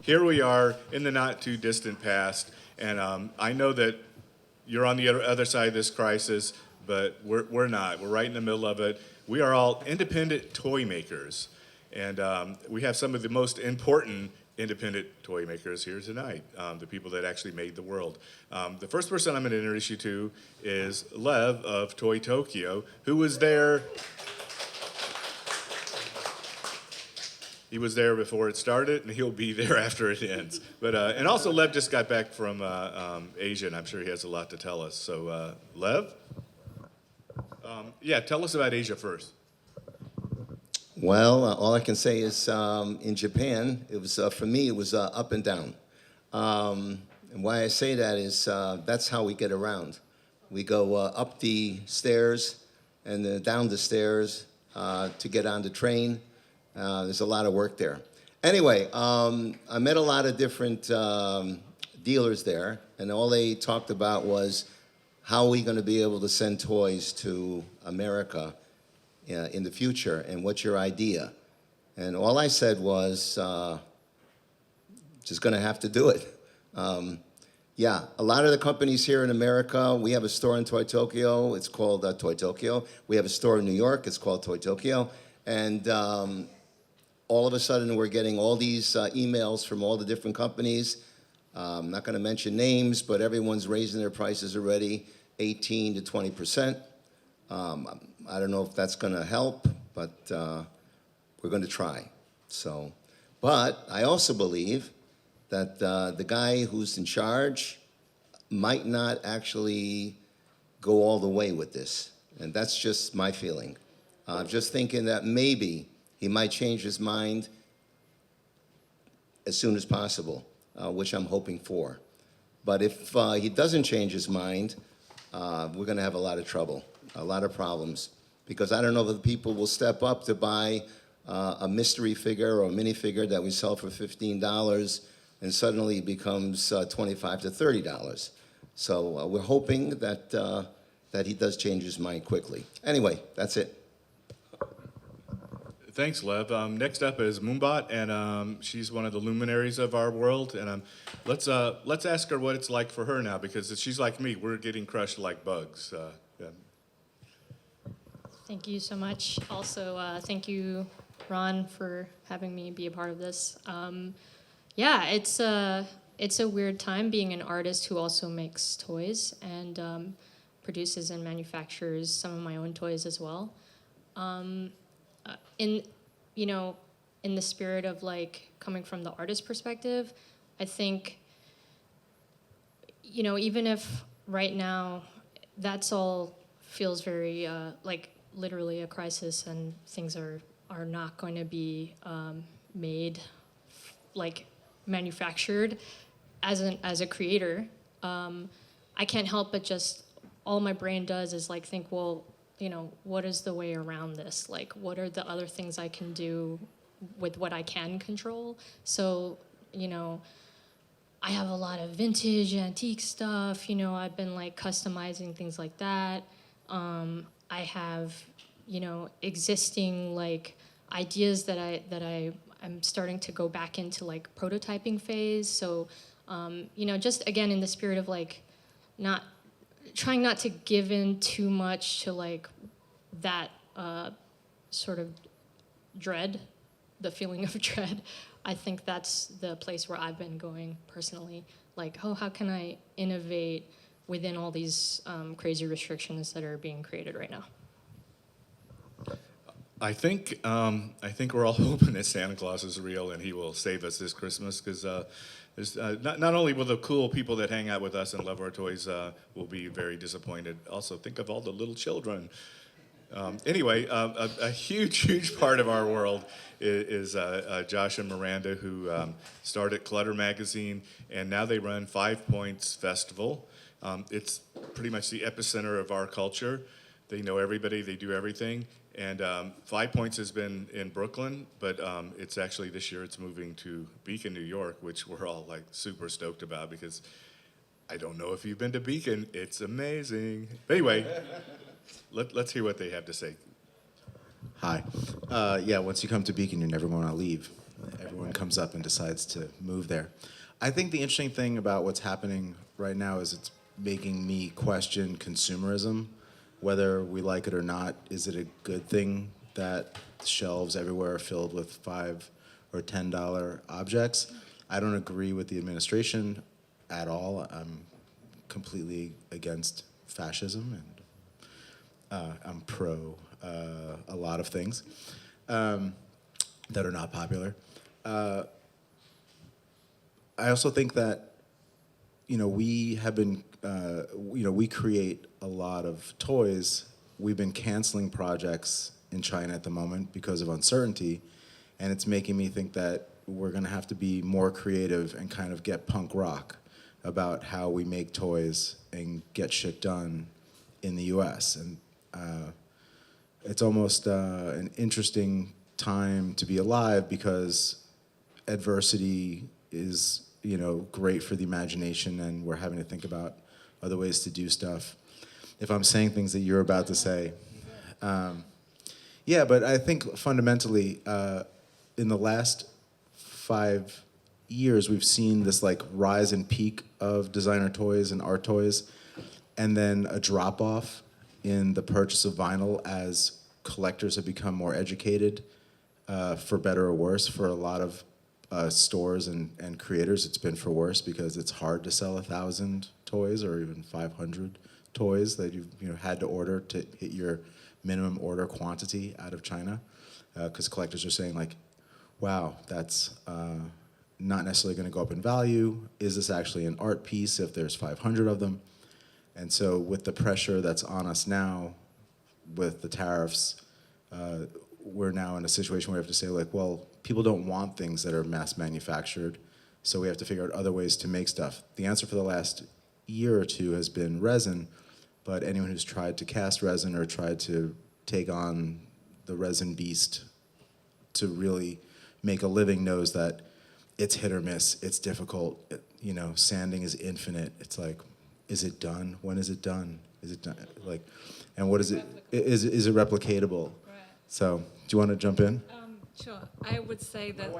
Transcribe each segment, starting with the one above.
here we are in the not too distant past, and I know that you're on the other side of this crisis, but we're not. We're right in the middle of it. We are all independent toy makers, and we have some of the most important independent toy makers here tonight, the people that actually made the world. The first person I'm going to introduce you to is Lev of Toy Tokyo, who was there. He was there before it started, and he'll be there after it ends. But and also, Lev just got back from Asia, and I'm sure he has a lot to tell us. So, Lev? Yeah, tell us about Asia first. Well, all I can say is in Japan, it was for me, it was up and down. And why I say that is that's how we get around. We go up the stairs and then down the stairs to get on the train. There's a lot of work there. Anyway, I met a lot of different dealers there, and all they talked about was how are we going to be able to send toys to America in the future, and what's your idea? And all I said was, just going to have to do it. Yeah, a lot of the companies here in America, we have a store in Toy Tokyo. It's called Toy Tokyo. We have a store in New York. It's called Toy Tokyo. And all of a sudden, we're getting all these emails from all the different companies. I'm not going to mention names, but everyone's raising their prices already, 18 to 20%. I don't know if that's going to help, but we're going to try. So, but I also believe that the guy who's in charge might not actually go all the way with this, and that's just my feeling. Just thinking that maybe he might change his mind as soon as possible, which I'm hoping for. But if he doesn't change his mind, we're going to have a lot of trouble, a lot of problems, because I don't know if people will step up to buy a mystery figure or a minifigure that we sell for $15 and suddenly it becomes $25 to $30. So we're hoping that, that he does change his mind quickly. Anyway, that's it. Thanks, Lev. Next up is Mumbot, and she's one of the luminaries of our world. And let's ask her what it's like for her now, because she's like me. We're getting crushed like bugs. Yeah. Thank you so much. Also, thank you, Ron, for having me be a part of this. Yeah, it's a weird time being an artist who also makes toys and produces and manufactures some of my own toys as well. In the spirit of like coming from the artist perspective, I think, even if right now that's all feels very like literally a crisis and things are not going to be made, like manufactured as a creator, I can't help but just all my brain does is like think, well, what is the way around this? Like, what are the other things I can do with what I can control? So, I have a lot of vintage, antique stuff. I've been like customizing things like that. I have, existing like ideas that I'm starting to go back into like prototyping phase. So, just again in the spirit of like trying not to give in too much to like that sort of dread, the feeling of dread. I think that's the place where I've been going personally. Like, how can I innovate within all these crazy restrictions that are being created right now? I think we're all hoping that Santa Claus is real and he will save us this Christmas, because not only will the cool people that hang out with us and love our toys will be very disappointed. Also, think of all the little children. Anyway, a huge part of our world is Josh and Miranda, who started Clutter magazine, and now they run 5 Points Festival. It's pretty much the epicenter of our culture. They know everybody, they do everything. And 5 Points has been in Brooklyn, but it's actually this year it's moving to Beacon, New York, which we're all like super stoked about, because I don't know if you've been to Beacon. It's amazing. But anyway, let's hear what they have to say. Hi. Yeah, once you come to Beacon, you're never going to leave. everyone comes up and decides to move there. I think the interesting thing about what's happening right now is it's making me question consumerism, whether we like it or not. Is it a good thing that shelves everywhere are filled with $5 or $10 objects? I don't agree with the administration at all. I'm completely against fascism, and I'm pro a lot of things that are not popular. I also think that, we have been, we create a lot of toys. We've been canceling projects in China at the moment because of uncertainty, and it's making me think that we're gonna have to be more creative and kind of get punk rock about how we make toys and get shit done in the US. And it's almost an interesting time to be alive because adversity is, great for the imagination, and we're having to think about other ways to do stuff. If I'm saying things that you're about to say. Yeah, but I think fundamentally, in the last 5 years, we've seen this like rise and peak of designer toys and art toys, and then a drop off in the purchase of vinyl as collectors have become more educated, for better or worse. For a lot of stores and creators, it's been for worse because it's hard to sell 1,000 toys or even 500 toys that you've had to order to hit your minimum order quantity out of China, because collectors are saying like, wow, that's not necessarily going to go up in value. Is this actually an art piece if there's 500 of them? And so with the pressure that's on us now with the tariffs, we're now in a situation where we have to say like, well, people don't want things that are mass manufactured, so we have to figure out other ways to make stuff. The answer for the last year or two has been resin, but anyone who's tried to cast resin or tried to take on the resin beast to really make a living knows that it's hit or miss, it's difficult, sanding is infinite. It's like, is it done? When is it done? Is it done? Like, and what is it? Is it replicatable? Right. So, do you want to jump in? Sure. I would say that.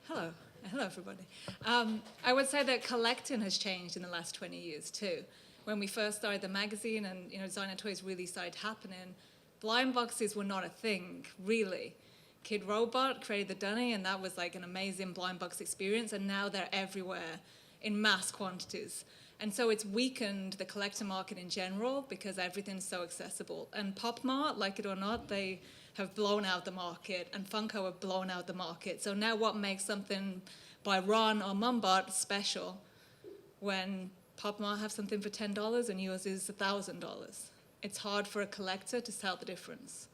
Hello. Hello, everybody. I would say that collecting has changed in the last 20 years too. When we first started the magazine and designer toys really started happening, blind boxes were not a thing, really. Kid Robot created the Dunny, and that was like an amazing blind box experience, and now they're everywhere in mass quantities. And so it's weakened the collector market in general because everything's so accessible. And Pop Mart, like it or not, they have blown out the market, and Funko have blown out the market. So now what makes something by Ron or Mumbot special when Pop Mart have something for $10 and yours is $1,000? It's hard for a collector to tell the difference.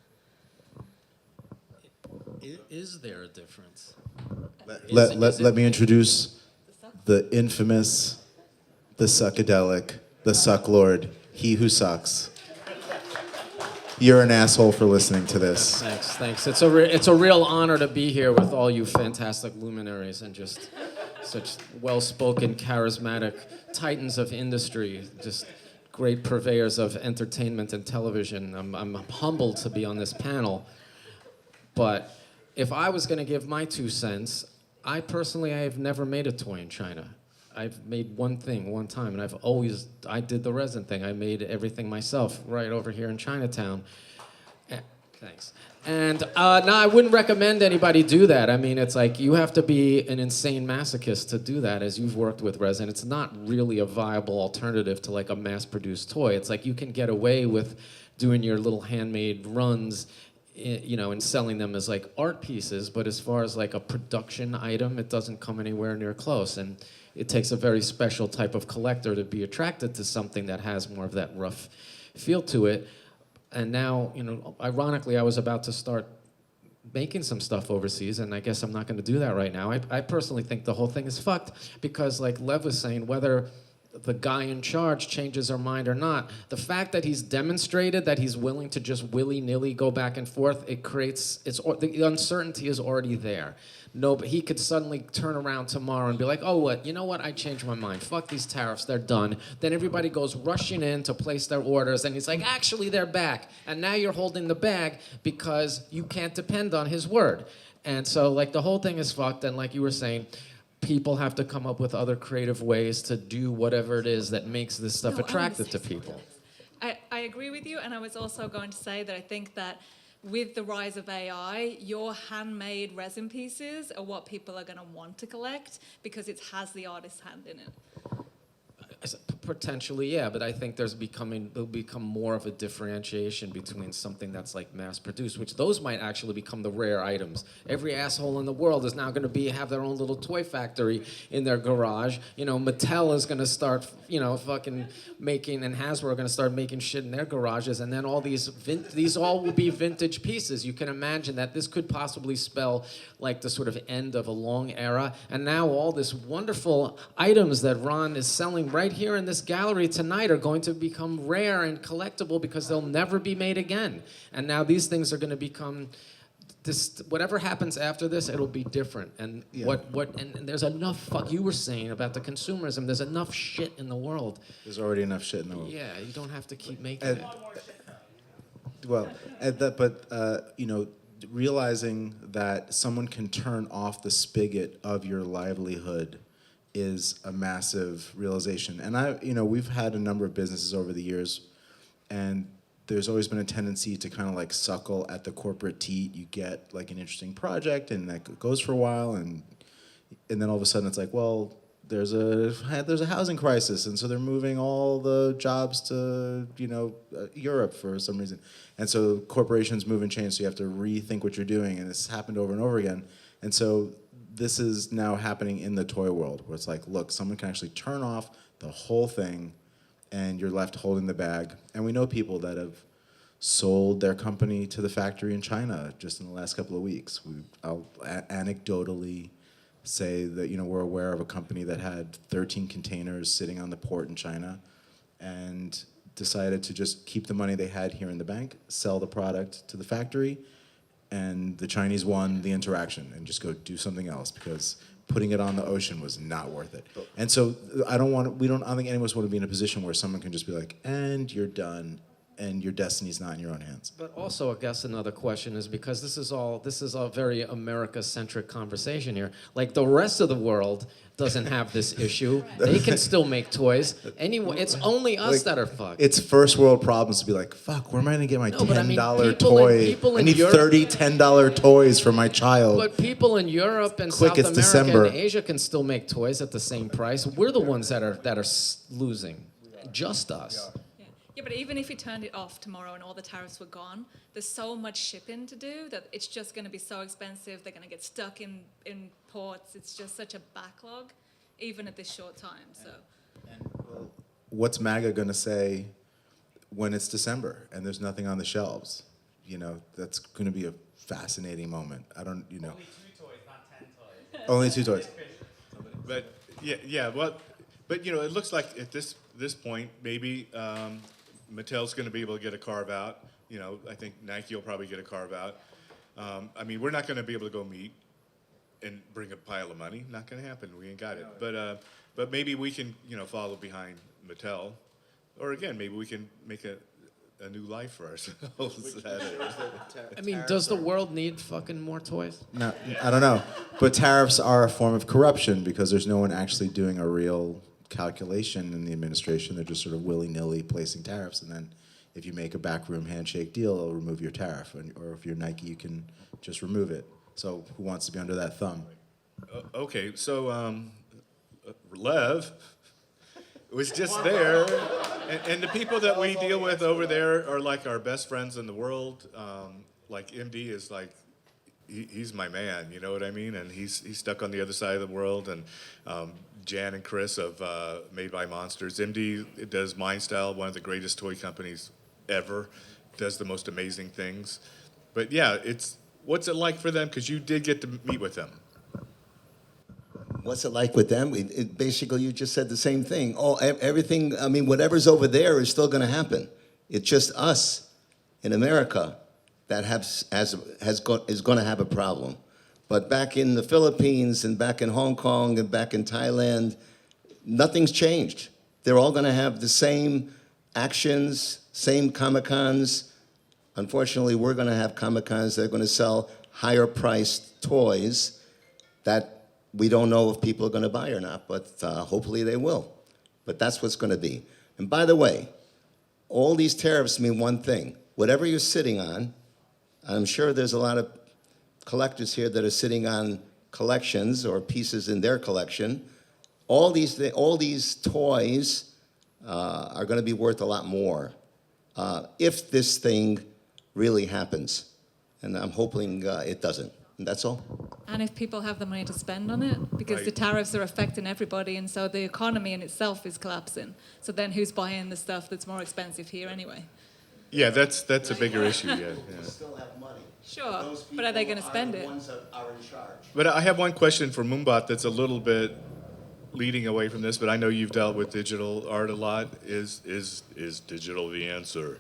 Is there a difference? Let me introduce the infamous, the suckadelic, the Sucklord, he who sucks. You're an asshole for listening to this. Thanks. It's a real honor to be here with all you fantastic luminaries and just such well-spoken, charismatic titans of industry, just great purveyors of entertainment and television. I'm humbled to be on this panel, but if I was going to give my 2 cents, I have never made a toy in China. I've made one thing one time, and I did the resin thing. I made everything myself right over here in Chinatown. Thanks. And no, I wouldn't recommend anybody do that. I mean, it's like you have to be an insane masochist to do that, as you've worked with resin. It's not really a viable alternative to like a mass-produced toy. It's like you can get away with doing your little handmade runs, and selling them as like art pieces, but as far as like a production item, it doesn't come anywhere near close. And it takes a very special type of collector to be attracted to something that has more of that rough feel to it. And now, ironically, I was about to start making some stuff overseas, and I guess I'm not going to do that right now. I personally think the whole thing is fucked because, like Lev was saying, whether the guy in charge changes our mind or not, the fact that he's demonstrated that he's willing to just willy-nilly go back and forth, the uncertainty is already there. No, but he could suddenly turn around tomorrow and be like, oh, you know what, I changed my mind. Fuck these tariffs, they're done. Then everybody goes rushing in to place their orders, and he's like, actually, they're back. And now you're holding the bag because you can't depend on his word. And so, like, the whole thing is fucked. And like you were saying, people have to come up with other creative ways to do whatever it is that makes this stuff No, I attractive to understand. people. I agree with you, and I was also going to say that I think that with the rise of AI, your handmade resin pieces are what people are going to want to collect because it has the artist's hand in it. Potentially, yeah, but I think there'll become more of a differentiation between something that's like mass produced, which those might actually become the rare items. Every asshole in the world is now going to have their own little toy factory in their garage. You know, Mattel is going to start, fucking making, and Hasbro are going to start making shit in their garages, and then all these all will be vintage pieces. You can imagine that this could possibly spell like the sort of end of a long era, and now all this wonderful items that Ron is selling right here in this gallery tonight are going to become rare and collectible because they'll never be made again. And now these things are going to become this. Whatever happens after this, it'll be different. And and there's enough. You were saying about the consumerism. There's enough shit in the world. There's already enough shit in the world. Yeah, you don't have to keep making it. Well, realizing that someone can turn off the spigot of your livelihood is a massive realization. And we've had a number of businesses over the years, and there's always been a tendency to kind of like suckle at the corporate teat. You get like an interesting project, and that goes for a while, and then all of a sudden it's like, well, there's a housing crisis, and so they're moving all the jobs to Europe for some reason, and so corporations move and change. So you have to rethink what you're doing, and it's happened over and over again. And so this is now happening in the toy world, where it's like, look, someone can actually turn off the whole thing, and you're left holding the bag. And we know people that have sold their company to the factory in China just in the last couple of weeks. I'll anecdotally say that we're aware of a company that had 13 containers sitting on the port in China, and decided to just keep the money they had here in the bank, sell the product to the factory, and the Chinese won the interaction and just go do something else because putting it on the ocean was not worth it. And so I don't think any of us want to be in a position where someone can just be like, and you're done, and your destiny's not in your own hands. But also, I guess another question is, because this is a very America-centric conversation here. Like, the rest of the world doesn't have this issue. They can still make toys. Anyway, it's only us that are fucked. It's first world problems to be like, fuck, where am I gonna get my $10 people toy? people I in need Europe, 30 $10 toys for my child. But people in Europe and Quick, South it's America December. and Asia can still make toys at the same price. We're the ones that are losing. Just us. Yeah, but even if you turned it off tomorrow and all the tariffs were gone, there's so much shipping to do that it's just going to be so expensive. They're going to get stuck in ports. It's just such a backlog, even at this short time. So, What's MAGA gonna say when it's December and there's nothing on the shelves? That's gonna be a fascinating moment. Only 2 toys, not 10 toys. Only 2 toys. But it looks like at this point, maybe Mattel's going to be able to get a carve out. I think Nike will probably get a carve out. We're not going to be able to go meet and bring a pile of money. Not going to happen. We ain't got it. But maybe we can follow behind Mattel, or again, maybe we can make a new life for ourselves. Does the world need fucking more toys? No, I don't know. But tariffs are a form of corruption because there's no one actually doing a real calculation in the administration. They're just sort of willy-nilly placing tariffs, and then if you make a backroom handshake deal, it'll remove your tariff. Or if you're Nike, you can just remove it. So who wants to be under that thumb? Okay, so Lev was just there, and the people that we deal with over there are like our best friends in the world. Like MD is like, he's my man, you know what I mean? And he's stuck on the other side of the world. And Jan and Chris of Made by Monsters. MD does MindStyle, one of the greatest toy companies ever. Does the most amazing things. But yeah, what's it like for them? Because you did get to meet with them. What's it like with them? Basically, you just said the same thing. Everything, whatever's over there is still going to happen. It's just us in America that is going to have a problem. But back in the Philippines and back in Hong Kong and back in Thailand, nothing's changed. They're all going to have the same actions, same Comic-Cons. Unfortunately, we're going to have Comic-Cons that are going to sell higher priced toys that we don't know if people are going to buy or not, but hopefully they will. But that's what's going to be. And by the way, all these tariffs mean one thing. Whatever you're sitting on, I'm sure there's a lot of collectors here that are sitting on collections or pieces in their collection. All these toys are going to be worth a lot more if this thing really happens. And I'm hoping it doesn't. And that's all. And if people have the money to spend on it, because the tariffs are affecting everybody, and so the economy in itself is collapsing. So then who's buying the stuff that's more expensive here anyway? Yeah, that's a bigger issue. Yeah. Still have money. Sure, but are they going to spend it? Ones that are in charge. But I have one question for Mumbot that's a little bit leading away from this, but I know you've dealt with digital art a lot. Is digital the answer?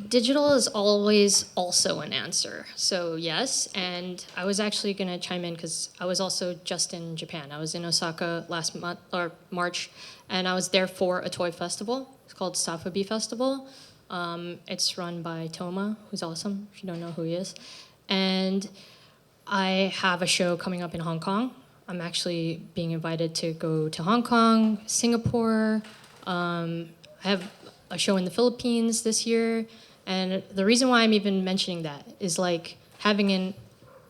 Digital is always also an answer. So yes, and I was actually going to chime in because I was also just in Japan. I was in Osaka last month or March, and I was there for a toy festival. It's called Safubi Festival. It's run by Toma, who's awesome, if you don't know who he is. And I have a show coming up in Hong Kong. I'm actually being invited to go to Hong Kong, Singapore. I have a show in the Philippines this year. And the reason why I'm even mentioning that is like having a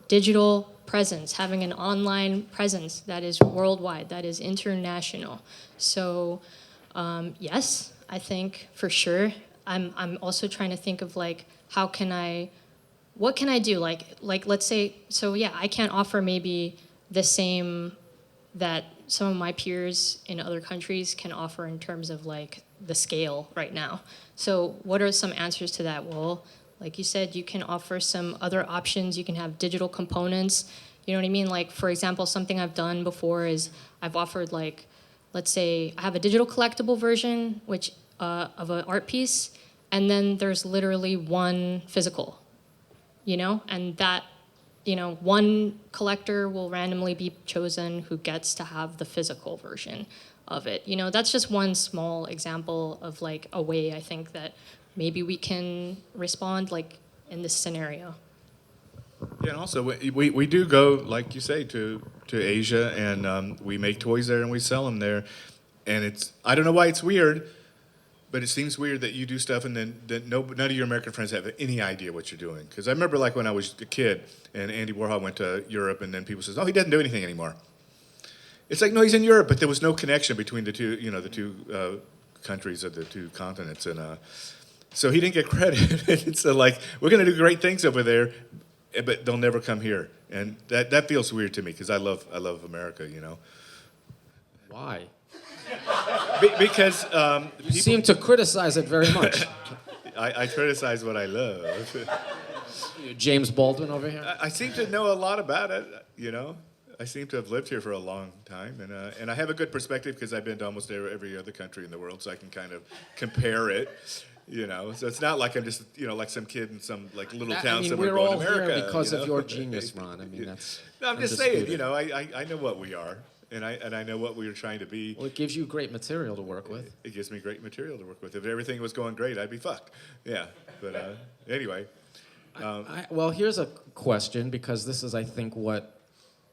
digital presence, having an online presence that is worldwide, that is international. So yes, I think for sure. I'm also trying to think of like, what can I do? Like let's say, so yeah, I can't offer maybe the same that some of my peers in other countries can offer in terms of like the scale right now. So what are some answers to that? Well, like you said, you can offer some other options. You can have digital components. You know what I mean? Like, for example, something I've done before is I've offered like, let's say I have a digital collectible version, which of an art piece, and then there's literally one physical, and that, one collector will randomly be chosen who gets to have the physical version of it. That's just one small example of like a way I think that maybe we can respond like in this scenario. Yeah, and also we do go, like you say, to Asia, and we make toys there and we sell them there, and I don't know why it's weird, but it seems weird that you do stuff and then none of your American friends have any idea what you're doing. Because I remember like when I was a kid and Andy Warhol went to Europe, and then people says, "Oh, he doesn't do anything anymore." It's like, no, he's in Europe, but there was no connection between the two countries of the two continents, and so he didn't get credit. And so like, we're gonna do great things over there, but they'll never come here, and that feels weird to me because I love America, Why? Because You seem to criticize it very much. I criticize what I love. James Baldwin over here. I seem to know a lot about it, I seem to have lived here for a long time, and I have a good perspective because I've been to almost every other country in the world, so I can kind of compare it. So it's not like I'm just, like some kid in some like little town somewhere we're going all to America. here because of your genius, Ron. I mean, that's. No, I'm just saying, undisputed. I know what we are, and I know what we are trying to be. Well, it gives you great material to work with. It gives me great material to work with. If everything was going great, I'd be fucked. Yeah, but anyway. Well, here's a question, because this is, I think, what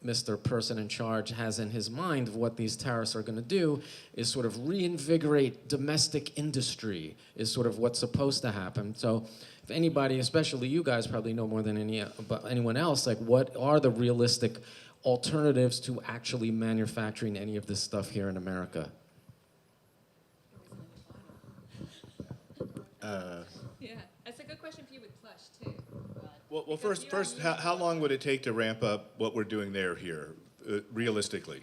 Mr. Person in Charge has in his mind of what these tariffs are going to do is sort of reinvigorate domestic industry is sort of what's supposed to happen. So if anybody, especially you guys, probably know more than anyone else, like what are the realistic alternatives to actually manufacturing any of this stuff here in America? Yeah, it's a good question for you with plush too. Well, first, how long would it take to ramp up what we're doing here, realistically?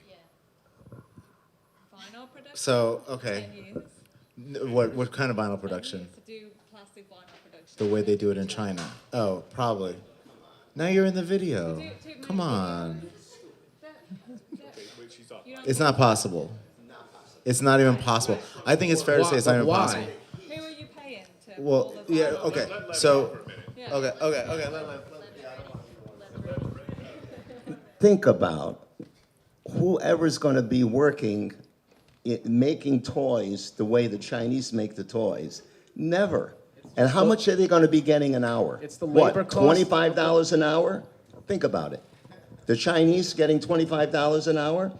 Vinyl production. So, okay. 10 years. What kind of vinyl 10 production? years to do plastic vinyl production. The way they do it in China. Oh, probably. Now you're in the video. Come on. It's not possible. It's not even possible. I think it's fair to say it's not even possible. Who are you paying to? Well, pull the yeah, vinyl? okay. So, Yeah. okay. Think about whoever's going to be working, making toys the way the Chinese make the toys. Never. And how much are they going to be getting an hour? It's the labor What, cost. $25 an hour? Think about it. The Chinese getting $25 an hour?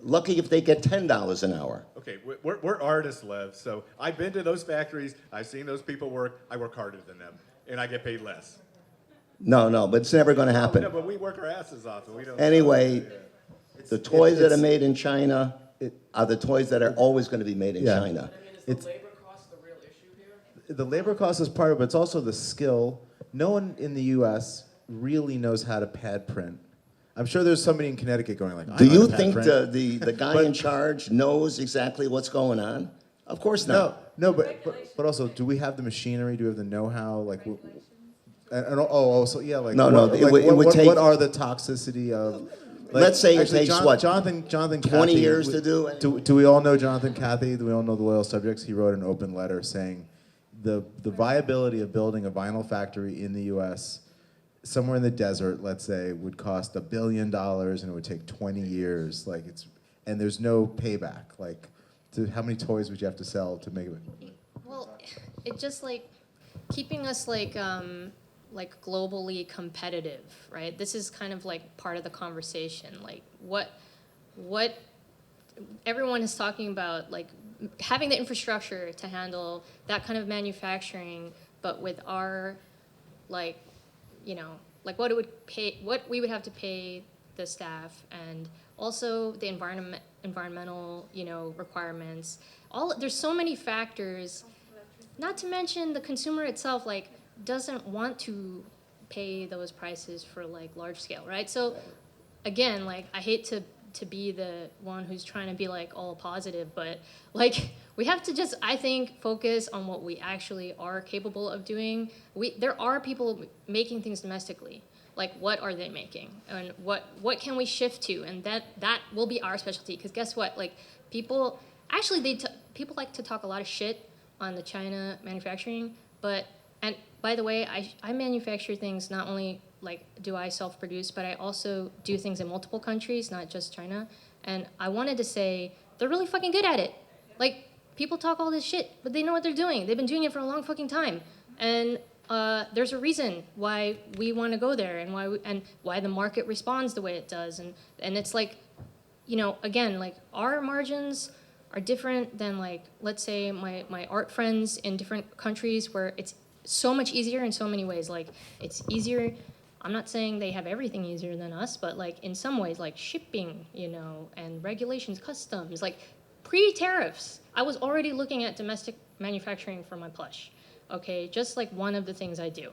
Lucky if they get $10 an hour. Okay, we're artists, Lev. So I've been to those factories. I've seen those people work. I work harder than them, and I get paid less. No, but it's never going to No, happen. but we work our asses off, and we don't. Anyway, the toys that are it's- made in China are the toys that are always going to be made in Yeah. China. Is the labor cost the real issue here? The labor cost is part of it, but it's also the skill. No one in the U.S. really knows how to pad print. I'm sure there's somebody in Connecticut going like, I Do know how you to pad think print. the guy in charge knows exactly what's going on? Of course not. No, but also, do we have the machinery? Do we have the know-how? Like, so yeah, like, No, what, it would take- what are the toxicity of? Like, Let's say it actually, takes, what, Jonathan 20 Cathy, years to do it? Do we all know Jonathan Cathy? Do we all know the Loyal Subjects? He wrote an open letter saying the viability of building a vinyl factory in the U.S. somewhere in the desert, let's say, would cost $1 billion and it would take 20 years. Like and there's no payback. Like, how many toys would you have to sell to make it? Well, it just like keeping us like globally competitive, right? This is kind of like part of the conversation. Like what everyone is talking about, like having the infrastructure to handle that kind of manufacturing, but with our like, like what we would have to pay the staff, and also the environmental, requirements. There's so many factors. Not to mention the consumer itself, like, doesn't want to pay those prices for like large scale, right? So again, like, I hate to be the one who's trying to be like all positive, but like we have to just, I think, focus on what we actually are capable of doing. There are people making things domestically. Like, what are they making, and what can we shift to, and that will be our specialty. Because guess what? Like, people actually people like to talk a lot of shit on the China manufacturing, and by the way, I manufacture things. Not only like do I self-produce, but I also do things in multiple countries, not just China. And I wanted to say they're really fucking good at it. Like, people talk all this shit, but they know what they're doing. They've been doing it for a long fucking time, and there's a reason why we want to go there, and why the market responds the way it does. And it's like, again, like, our margins are different than, like, let's say my art friends in different countries, where it's so much easier in so many ways. Like, it's easier. I'm not saying they have everything easier than us, but like in some ways, like shipping, and regulations, customs, like pre-tariffs, I was already looking at domestic manufacturing for my plush. Okay, just like one of the things I do.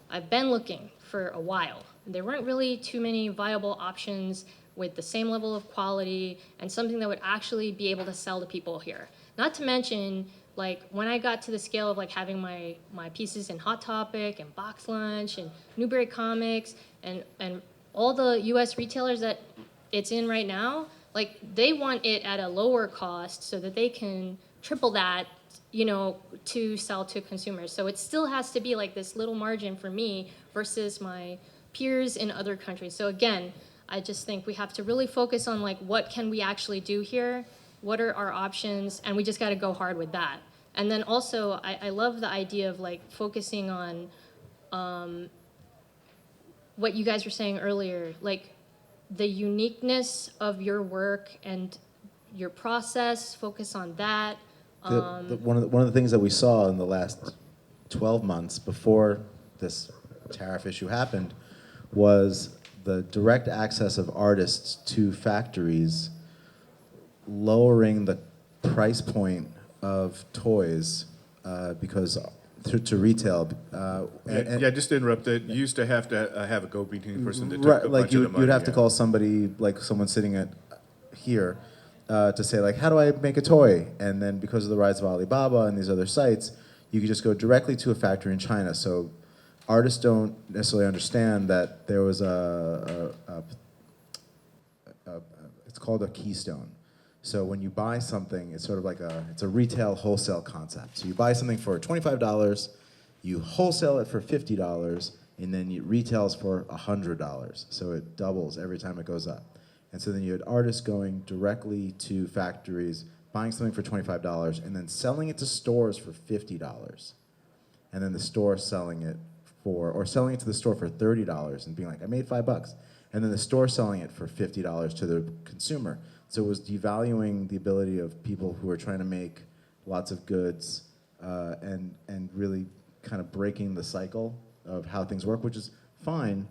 I've been looking for a while. There weren't really too many viable options with the same level of quality and something that would actually be able to sell to people here. Not to mention, like, when I got to the scale of like having my pieces in Hot Topic and Box Lunch and Newberry Comics and all the US retailers that it's in right now, like, they want it at a lower cost so that they can triple that, to sell to consumers. So it still has to be like this little margin for me versus my peers in other countries. So again, I just think we have to really focus on like, what can we actually do here? What are our options? And we just got to go hard with that. And then also, I love the idea of like focusing on what you guys were saying earlier, like the uniqueness of your work and your process. Focus on that. One of the things that we saw in the last 12 months before this tariff issue happened was the direct access of artists to factories lowering the price point of toys because to retail. Just to interrupt it. You used to have a go-between person that took Right, a like bunch of the money. you'd have to yeah. call somebody, like someone sitting at here, to say like, how do I make a toy? And then because of the rise of Alibaba and these other sites, you could just go directly to a factory in China. So artists don't necessarily understand that there was it's called a keystone. So when you buy something, it's sort of like it's a retail wholesale concept. So you buy something for $25, you wholesale it for $50, and then it retails for $100. So it doubles every time it goes up. And so then you had artists going directly to factories, buying something for $25, and then selling it to stores for $50. and then the store selling it or selling it to the store for $30 and being like, I made $5, and then the store selling it for $50 to the consumer. So it was devaluing the ability of people who are trying to make lots of goods and really kind of breaking the cycle of how things work, which is fine.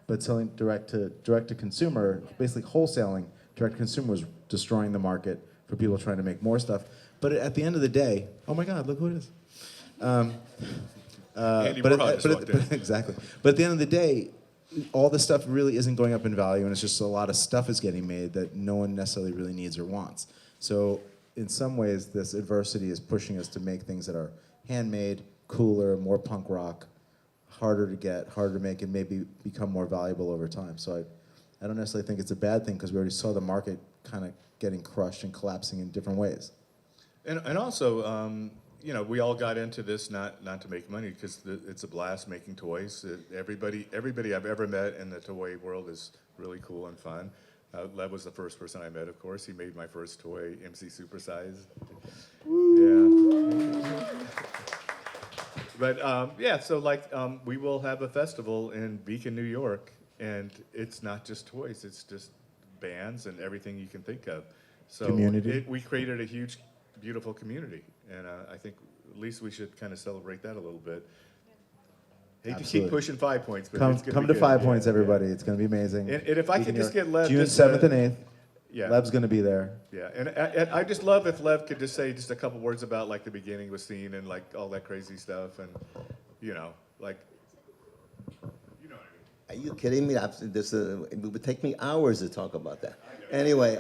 But selling direct to consumer, basically wholesaling direct to consumer, was destroying the market for people trying to make more stuff. But at the end of the day, oh my God, look who it is. Andy Warhol just walked in. Exactly. But at the end of the day, all this stuff really isn't going up in value, and it's just a lot of stuff is getting made that no one necessarily really needs or wants. So in some ways, this adversity is pushing us to make things that are handmade, cooler, more punk rock, harder to get, harder to make, and maybe become more valuable over time. So I don't necessarily think it's a bad thing, because we already saw the market kind of getting crushed and collapsing in different ways. And also, you know, we all got into this not to make money, because it's a blast making toys. Everybody I've ever met in the toy world is really cool and fun. Lev was the first person I met, of course. He made my first toy, MC Supersize. Yeah. But yeah, so like we will have a festival in Beacon, New York, and it's not just toys, it's just bands and everything you can think of. So Community. we created a huge, beautiful community, and I think at least we should kind of celebrate that a little bit. Hate to Absolutely. keep pushing 5 points, but Come it's gonna be to good. 5 Yeah, points, yeah. everybody. It's going to be amazing. And if I could just get Lev June just, 7th and 8th. Yeah. Lev's going to be there. Yeah, and I just love if Lev could just say just a couple words about like the beginning with Scene and like all that crazy stuff, and you know, like, you know what I mean. Are you kidding me? It would take me hours to talk about that. Anyway,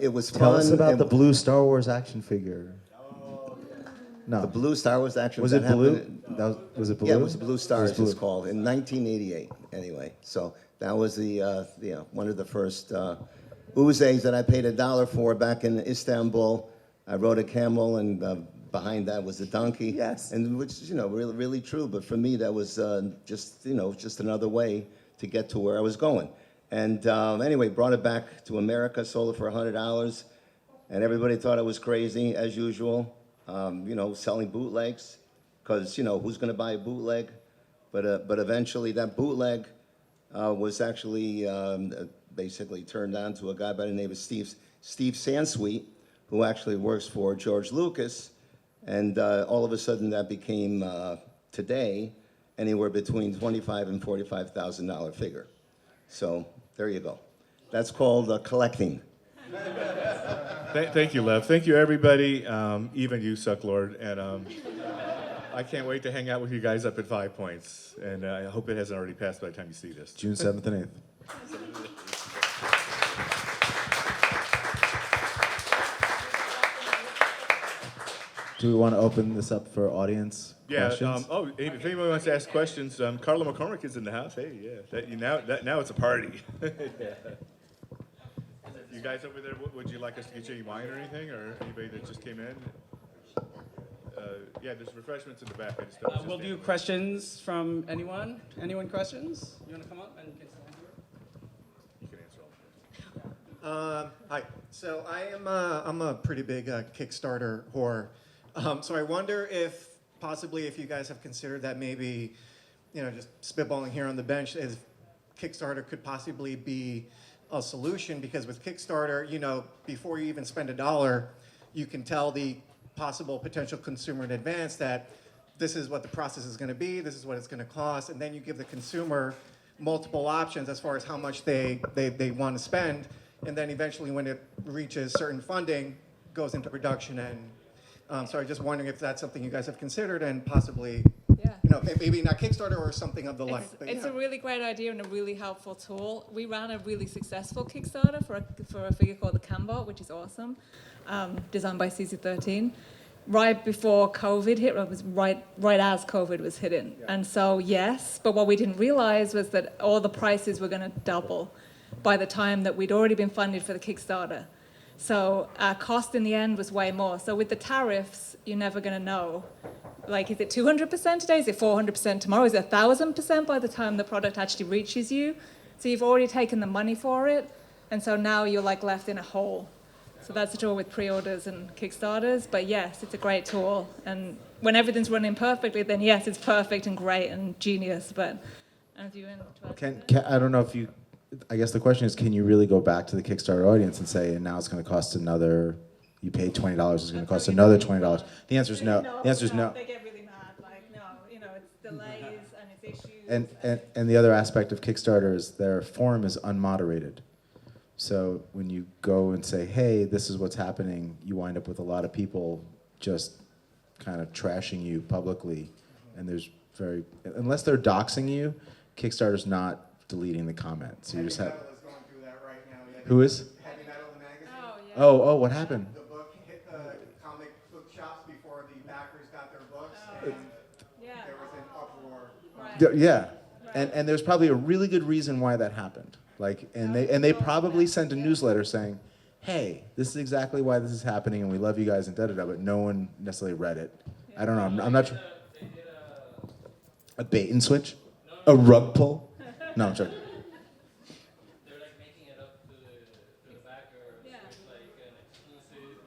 it was fun. Tell us about and the blue Star Wars action figure. No. the blue Star Wars action. Was that it blue? happened- Was it blue? Yeah, it was Blue Stars. blue. It's called in 1988. Anyway, so that was the one of the first Uzes that I paid $1 for back in Istanbul. I rode a camel, and behind that was a donkey. Yes. And which is, really, really true. But for me, that was just another way to get to where I was going. And anyway, brought it back to America, sold it for $100, and everybody thought I was crazy as usual. Selling bootlegs, because who's going to buy a bootleg? But eventually that bootleg was actually basically turned on to a guy by the name of Steve Sansweet, who actually works for George Lucas, and all of a sudden that became today anywhere between $25,000 and $45,000 figure. So there you go. That's called collecting. Thank you, Lev. Thank you, everybody, even you, Sucklord. And I can't wait to hang out with you guys up at 5 points. And I hope it hasn't already passed by the time you see this. June 7th and 8th. Do we want to open this up for audience questions? If anyone wants to ask questions, Carla McCormick is in the house. Hey, yeah. Now it's a party. Yeah. You guys over there, would you like us to get you any wine or anything, or anybody that just came in? Yeah, there's refreshments in the back. I just don't. We'll do questions from anyone. Anyone questions? You want to come up and get some answer? You can answer all. Hi. So I'm a pretty big Kickstarter whore. So I wonder if possibly if you guys have considered that maybe, just spitballing here on the bench, is Kickstarter could possibly be a solution, because with Kickstarter, before you even spend $1, you can tell the possible potential consumer in advance that this is what the process is going to be, this is what it's going to cost, and then you give the consumer multiple options as far as how much they want to spend, and then eventually when it reaches certain funding, goes into production. And so I'm just wondering if that's something you guys have considered, and possibly, Yeah. maybe not Kickstarter or something of the like. It's a really great idea and a really helpful tool. We ran a really successful Kickstarter for a figure called the Mumbot, which is awesome, designed by CC13. Right before COVID hit, it was right as COVID was hitting. Yeah. And so, yes, but what we didn't realize was that all the prices were going to double by the time that we'd already been funded for the Kickstarter. So our cost in the end was way more. So with the tariffs, you're never going to know. Like, is it 200% today? Is it 400% tomorrow? Is it 1,000% by the time the product actually reaches you? So you've already taken the money for it, and so now you're like left in a hole. So that's the tool with pre-orders and Kickstarters. But yes, it's a great tool. And when everything's running perfectly, then yes, it's perfect and great and genius. But as you I don't know if you, I guess the question is, can you really go back to the Kickstarter audience and say, and now it's going to cost another, you paid $20, it's going to cost another $20? The answer is no. The answer is no. They get really mad. Like, no, it's delays and it's issues. And the other aspect of Kickstarter is their forum is unmoderated. So when you go and say, hey, this is what's happening, you wind up with a lot of people just kind of trashing you publicly. And there's unless they're doxing you, Kickstarter's not deleting the comment. So you just have. Heavy Metal is going through that right now. Who is? Heavy Metal, the magazine. Oh, yeah. Oh, what happened? The book hit the comic book shops before the backers got their books, Oh. and Yeah. there was an uproar. Right. Yeah, and there's probably a really good reason why that happened. Like, and they probably sent a newsletter saying, "Hey, this is exactly why this is happening, and we love you guys," and da da da. But no one necessarily read it. I don't know. I'm not sure. A bait and switch, a rug pull. No, I'm joking. They're like making it up to the backer with like an exclusive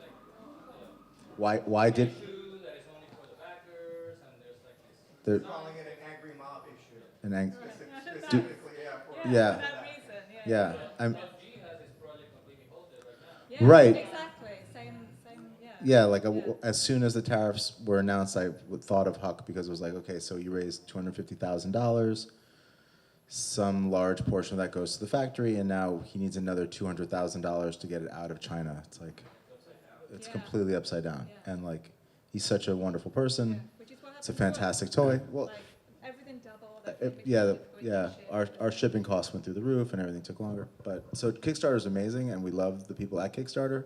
Why did? issue that is only for the backers, and there's like this. They're, Calling it an angry mob issue. an Specifically, yeah. For Yeah. For that reason, yeah, I'm FG has his project completely halted right now. Yeah, Right. Exactly. Same. Yeah. yeah. Like as soon as the tariffs were announced, I thought of Huck because it was like, okay, so you raised $250,000. Some large portion of that goes to the factory, and now he needs another $200,000 to get it out of China. It's like, it's Yeah. completely upside down. Yeah. And like, he's such a wonderful person. Which is what It's a happened to us. fantastic toy. Well, Like everything doubled. yeah. Our shipping costs went through the roof, and everything took longer. But so Kickstarter is amazing, and we love the people at Kickstarter.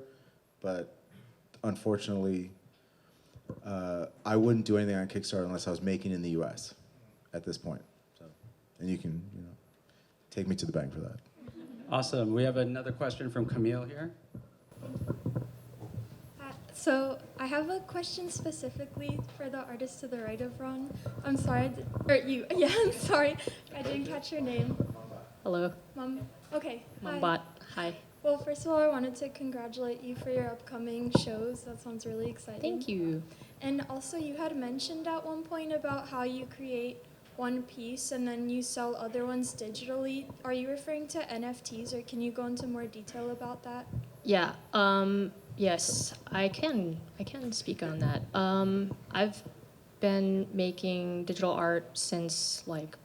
But unfortunately, I wouldn't do anything on Kickstarter unless I was making in the U.S. at this point. So, and you can, take me to the bank for that. Awesome. We have another question from Camille here. So I have a question specifically for the artist to the right of Ron. I'm sorry, or you. Yeah, I'm sorry. I didn't catch your name. Hello, Okay. Hi. Mumbot. Hi. Well, first of all, I wanted to congratulate you for your upcoming shows. That sounds really exciting. Thank you. And also, you had mentioned at one point about how you create one piece and then you sell other ones digitally. Are you referring to NFTs, or can you go into more detail about that? Yeah. Yes, I can speak on that. I've been making digital art since like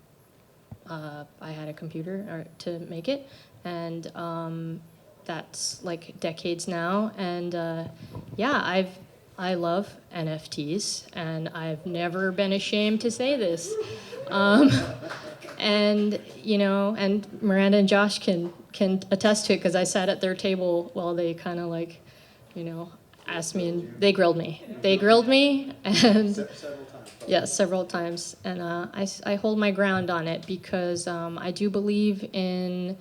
I had a computer to make it, and that's like decades now. And yeah, I love NFTs, and I've never been ashamed to say this. And and Miranda and Josh can attest to it, because I sat at their table while they kind of like, asked me, and they grilled me. And Several times. yeah, several times. And I hold my ground on it, because I do believe in,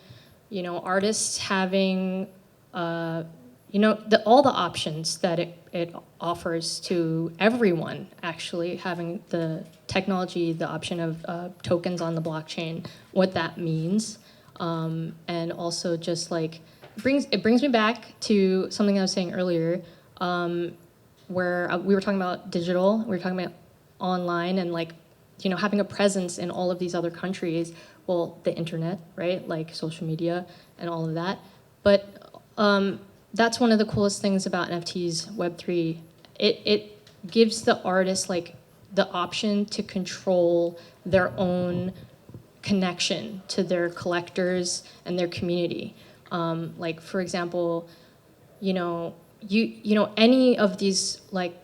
artists having, all the options that it offers to everyone, actually, having the technology, the option of tokens on the blockchain, what that means. And also just like, it brings me back to something I was saying earlier, where we were talking about digital, we were talking about online, and like, having a presence in all of these other countries. Well, the internet, right? Like social media and all of that. But that's one of the coolest things about NFTs, Web3. It gives the artist like the option to control their own connection to their collectors and their community. Like, for example, any of these like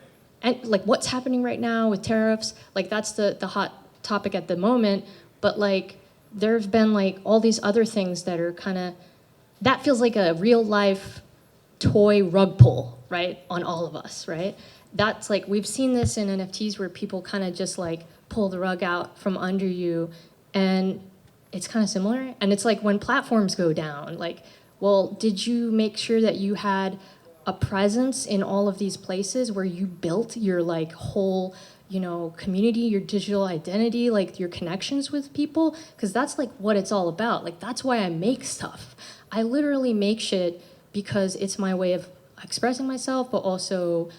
what's happening right now with tariffs, like that's the hot topic at the moment. But like, there've been like all these other things that are that feels like a real life toy rug pull, right, on all of us, right? That's like, we've seen this in NFTs where people kind of just like pull the rug out from under you, and it's kind of similar. And it's like when platforms go down, like, well, did you make sure that you had a presence in all of these places where you built your like whole, community, your digital identity, like your connections with people? Because that's like what it's all about. Like, that's why I make stuff. I literally make shit because it's my way of expressing myself, but also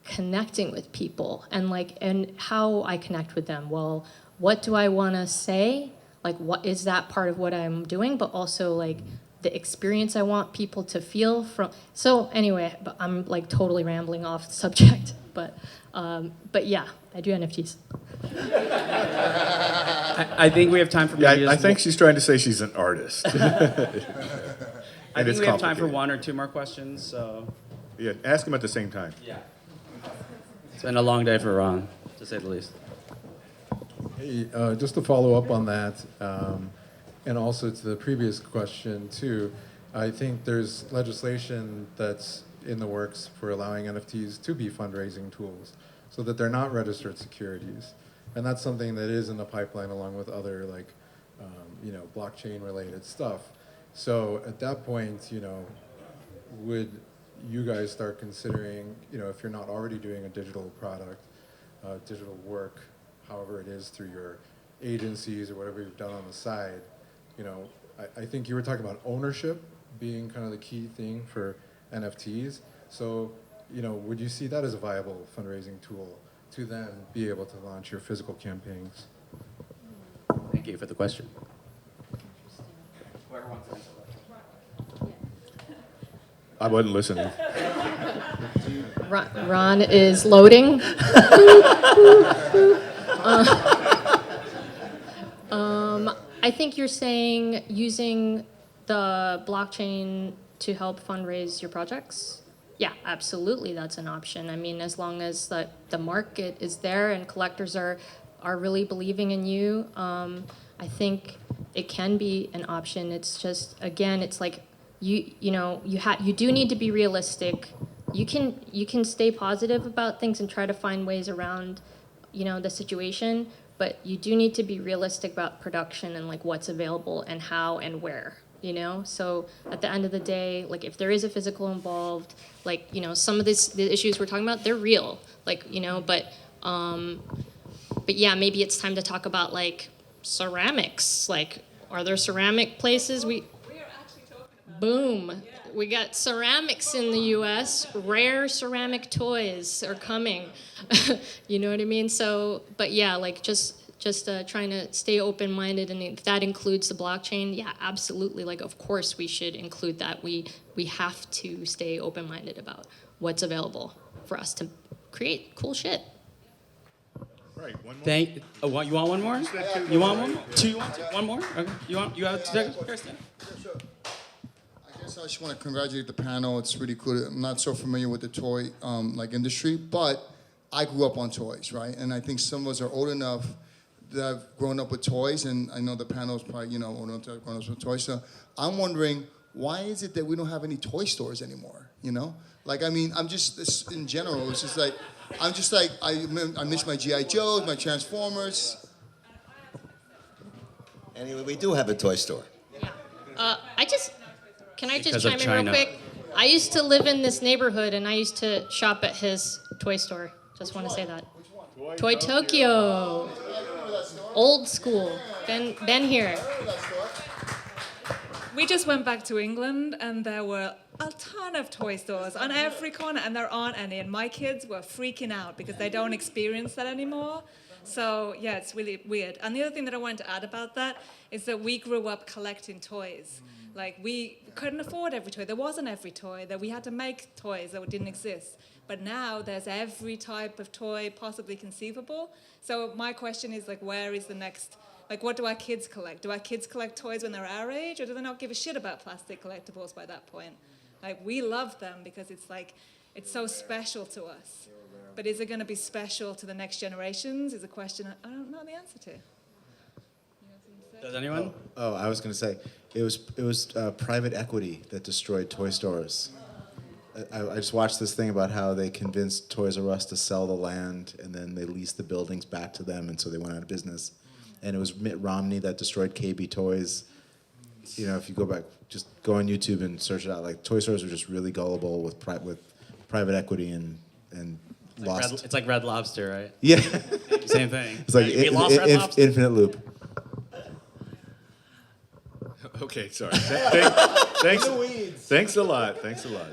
connecting with people and how I connect with them. Well, what do I want to say? Like, what is that part of what I'm doing? But also like the experience I want people to feel from. So anyway, but I'm like totally rambling off the subject. But yeah, I do NFTs. I think we have time for Yeah, maybe I just think she's trying to say she's an artist. I think it's we have time for complicated. 1 or 2 more questions. So Yeah, ask them at the same time. yeah, it's been a long day for Ron, to say the least. Hey, just to follow up on that, and also to the previous question too, I think there's legislation that's in the works for allowing NFTs to be fundraising tools, so that they're not registered securities, and that's something that is in the pipeline along with other blockchain related stuff. So at that point, would you guys start considering, if you're not already doing a digital product, digital work, however it is through your agencies or whatever you've done on the side, I think you were talking about ownership being kind of the key thing for NFTs. So, would you see that as a viable fundraising tool to then be able to launch your physical campaigns? Thank you for the question. I wasn't listening. Ron is loading. I think you're saying using the blockchain to help fundraise your projects. Yeah, absolutely, that's an option. I mean, as long as the market is there and collectors are really believing in you, I think it can be an option. It's just, again, it's like you do need to be realistic. You can stay positive about things and try to find ways around, the situation, but you do need to be realistic about production and like what's available and how and where. So at the end of the day, like if there is a physical involved, like some of the issues we're talking about, they're real, but yeah, maybe it's time to talk about like ceramics. Like, are there ceramic places? We are actually talking about boom. We got ceramics in the U.S. Rare ceramic toys are coming. You know what I mean? So, but yeah, like just trying to stay open-minded, and if that includes the blockchain, yeah, absolutely. Like, of course, we should include that. We have to stay open-minded about what's available for us to create cool shit. Right, one more. You want one more? You want one? 2? You want 2? One more? Okay. You have 2 seconds? Kirsten? Sure. I guess I just want to congratulate the panel. It's really cool. I'm not so familiar with the toy industry, but I grew up on toys, right? And I think some of us are old enough that have grown up with toys, and I know the panel is probably old enough to have grown up with toys. So I'm wondering, why is it that we don't have any toy stores anymore? Like, I mean, I'm just in general. It's just like I miss my GI Joes, my Transformers. Anyway, we do have a toy store. Can I just Because of chime in China. real quick? I used to live in this neighborhood, and I used to shop at his toy store. Just want to say that. Toy Tokyo. Old school. Been here. We just went back to England, and there were a ton of toy stores on every corner, and there aren't any. And my kids were freaking out because they don't experience that anymore. So yeah, it's really weird. And the other thing that I wanted to add about that is that we grew up collecting toys. Like, we couldn't afford every toy. There wasn't every toy. That we had to make toys that didn't exist. But now there's every type of toy possibly conceivable. So my question is, like, where is the next? Like, what do our kids collect? Do our kids collect toys when they're our age, or do they not give a shit about plastic collectibles by that point? Like, we love them because it's like, it's so special to us. But is it going to be special to the next generations? Is a question I don't know the answer to. Does anyone? Oh, I was going to say, it was private equity that destroyed toy stores. I just watched this thing about how they convinced Toys R Us to sell the land, and then they leased the buildings back to them, and so they went out of business. And it was Mitt Romney that destroyed KB Toys. If you go back, just go on YouTube and search it out. Like, toy stores are just really gullible with private equity and lost. It's like Red Lobster, right? Yeah. Same thing. It's like We lost Red Lobster. infinite loop. Okay, sorry. Thanks a lot. Thanks a lot.